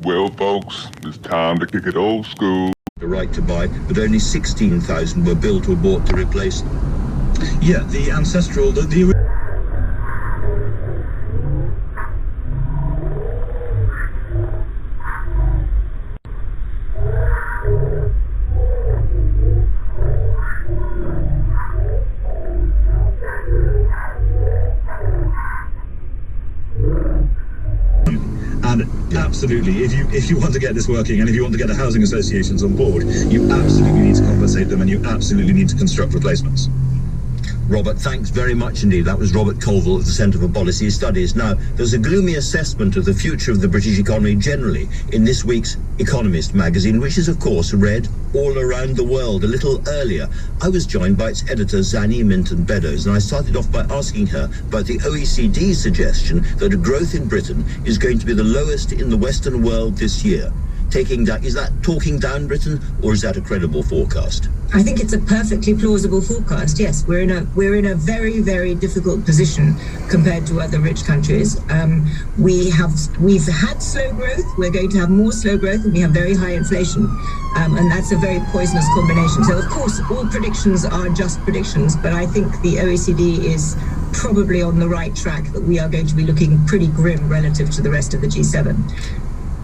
Well, folks, it's time to kick it old school. The right to buy, but only 16,000 were built or bought to replace them. Yeah, the ancestral, the absolutely, if you want to get this working and if you want to get the housing associations on board, you absolutely need to compensate them and you absolutely need to construct replacements. Robert, thanks very much indeed. That was Robert Colville of the Centre for Policy Studies. Now, there's a gloomy assessment of the future of the British economy generally in this week's Economist magazine, which is, of course, read all around the world. A little earlier, I was joined by its editor, Zanny Minton-Beddoes, and I started off by asking her about the OECD's suggestion that growth in Britain is going to be the lowest in the Western world this year. Is that talking down Britain, or is that a credible forecast? I think it's a perfectly plausible forecast. Yes, we're in a very, very difficult position compared to other rich countries. We've had slow growth. We're going to have more slow growth, and we have very high inflation, and that's a very poisonous combination. So, of course, all predictions are just predictions, but I think the OECD is probably on the right track that we are going to be looking pretty grim relative to the rest of the G7.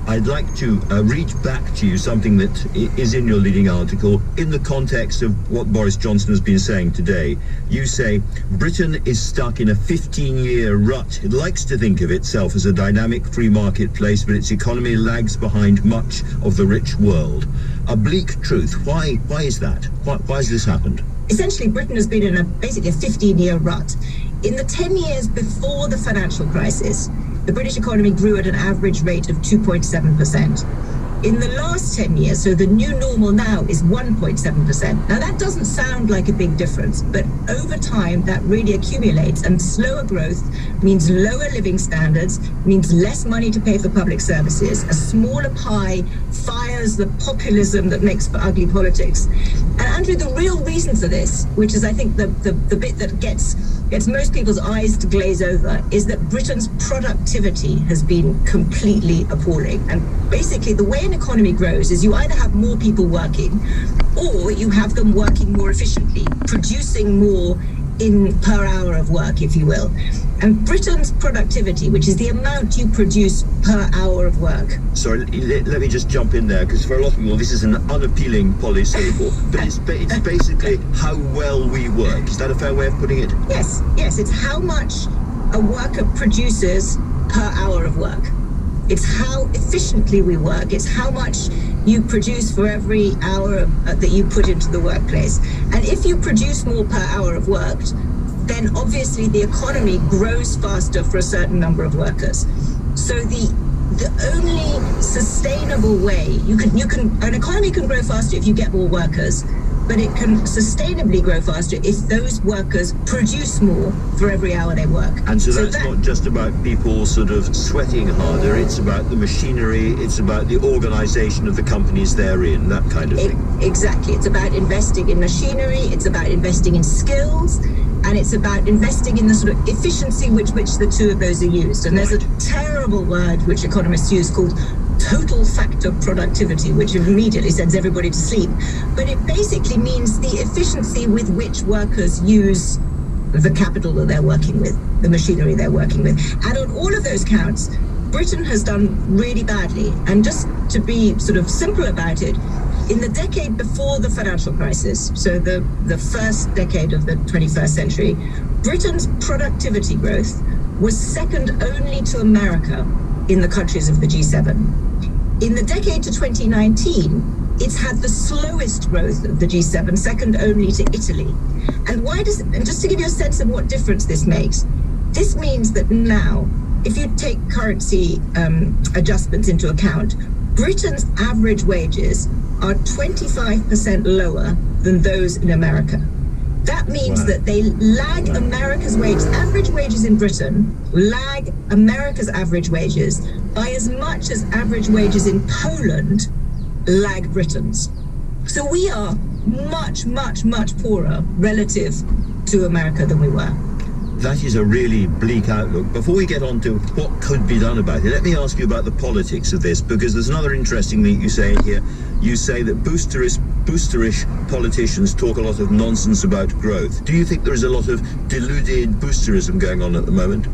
I'd like to reach back to you something that is in your leading article in the context of what Boris Johnson has been saying today. You say Britain is stuck in a 15-year rut. It likes to think of itself as a dynamic free marketplace, but its economy lags behind much of the rich world. A bleak truth. Why is that? Why has this happened? Essentially, Britain has been in basically a 15-year rut. In the 10 years before the financial crisis, the British economy grew at an average rate of 2.7%. In the last 10 years, so the new normal now is 1.7%. Now that doesn't sound like a big difference, but over time that really accumulates, and slower growth means lower living standards, means less money to pay for public services. A smaller pie fires the populism that makes for ugly politics. And Andrew, the real reason for this, which is I think the bit that gets most people's eyes to glaze over, is that Britain's productivity has been completely appalling. And basically the way an economy grows is you either have more people working or you have them working more efficiently, producing more in per hour of work, if you will. And Britain's productivity, which is the amount you produce per hour of work. Sorry, let me just jump in there, because for a lot of people this is an unappealing polysyllable, but it's basically how well we work. Is that a fair way of putting it? Yes, it's how much a worker produces per hour of work. It's how efficiently we work. It's how much you produce for every hour that you put into the workplace. And if you produce more per hour of work, then obviously the economy grows faster for a certain number of workers. So the only sustainable way an economy can grow faster if you get more workers, but it can sustainably grow faster if those workers produce more for every hour they work. And so that's not just about people sort of sweating harder, it's about the machinery, it's about the organisation of the companies they're in, that kind of thing. Exactly. It's about investing in machinery, it's about investing in skills, and it's about investing in the sort of efficiency which the two of those are used. And there's a terrible word which economists use called total factor productivity, which immediately sends everybody to sleep. But it basically means the efficiency with which workers use the capital that they're working with, the machinery they're working with. And on all of those counts, Britain has done really badly. And just to be sort of simple about it, in the decade before the financial crisis, so the first decade of the 21st century, Britain's productivity growth was second only to America in the countries of the G7. In the decade to 2019, it's had the slowest growth of the G7, second only to Italy. And just to give you a sense of what difference this makes, this means that now, if you take currency adjustments into account, Britain's average wages are 25% lower than those in America. That means that they lag America's wages. Average wages in Britain lag America's average wages by as much as average wages in Poland lag Britain's. So we are much, much, much poorer relative to America than we were. that is a really bleak outlook. Before we get on to what could be done about it, let me ask you about the politics of this, because there's another interesting thing you say here. You say that boosterish politicians talk a lot of nonsense about growth. Do you think there is a lot of deluded boosterism going on at the moment?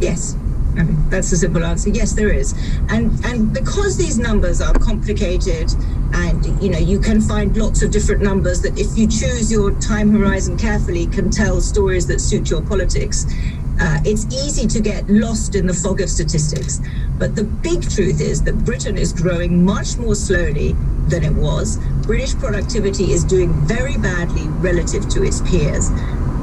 Yes. I mean, that's the simple answer. Yes, there is. And because these numbers are complicated and, you can find lots of different numbers that if you choose your time horizon carefully can tell stories that suit your politics, it's easy to get lost in the fog of statistics. But the big truth is that Britain is growing much more slowly than it was. British productivity is doing very badly relative to its peers.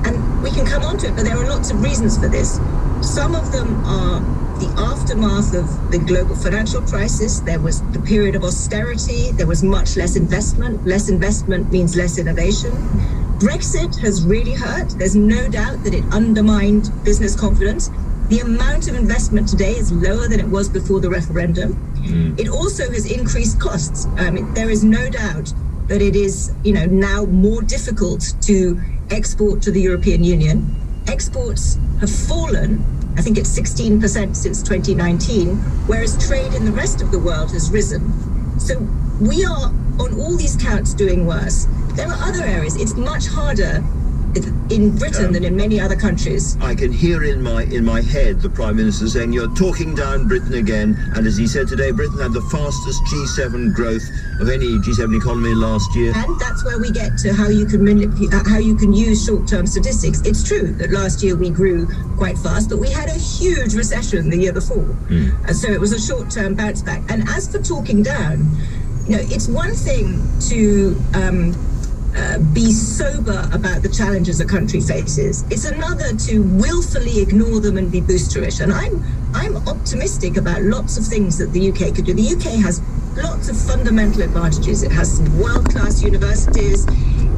And we can come on to it, but there are lots of reasons for this. Some of them are the aftermath of the global financial crisis. There was the period of austerity. There was much less investment. Less investment means less innovation. Brexit has really hurt. There's no doubt that it undermined business confidence. The amount of investment today is lower than it was before the referendum. It also has increased costs. There is no doubt that it is, now more difficult to export to the European Union. Exports have fallen, I think it's 16% since 2019, whereas trade in the rest of the world has risen. So we are, on all these counts, doing worse. There are other areas. It's much harder in Britain than in many other countries. I can hear in my head the Prime Minister saying, you're talking down Britain again. And as he said today, Britain had the fastest G7 growth of any G7 economy last year. And that's where we get to how you can use short-term statistics. It's true that last year we grew quite fast, but we had a huge recession the year before. And so it was a short-term bounce back. And as for talking down, it's one thing to be sober about the challenges a country faces. It's another to willfully ignore them and be boosterish. And I'm optimistic about lots of things that the UK could do. The UK has lots of fundamental advantages. It has some world-class universities.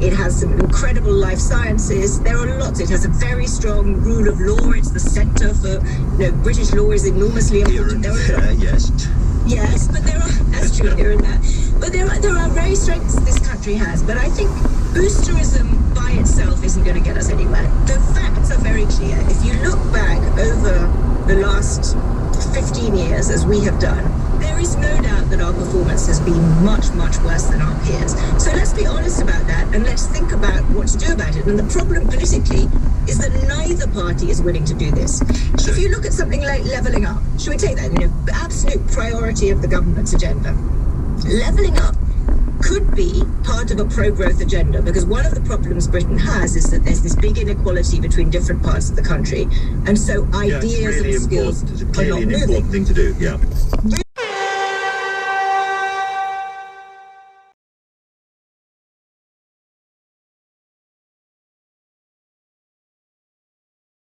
It has some incredible life sciences. There are lots. It has a very strong rule of law. It's the centre for, British law is enormously important. Yes, but that's true here and there. But there are very strengths this country has. But I think boosterism by itself isn't going to get us anywhere. The facts are very clear. If you look back over the last 15 years, as we have done, there is no doubt that our performance has been much, much worse than our peers. So let's be honest about that and let's think about what to do about it. And the problem politically is that neither party is willing to do this. So if you look at something like levelling up, should we take that, absolute priority of the government's agenda? Levelling up could be part of a pro-growth agenda, because one of the problems Britain has is that there's this big inequality between different parts of the country, and so ideas and skills it's clearly an important thing to do.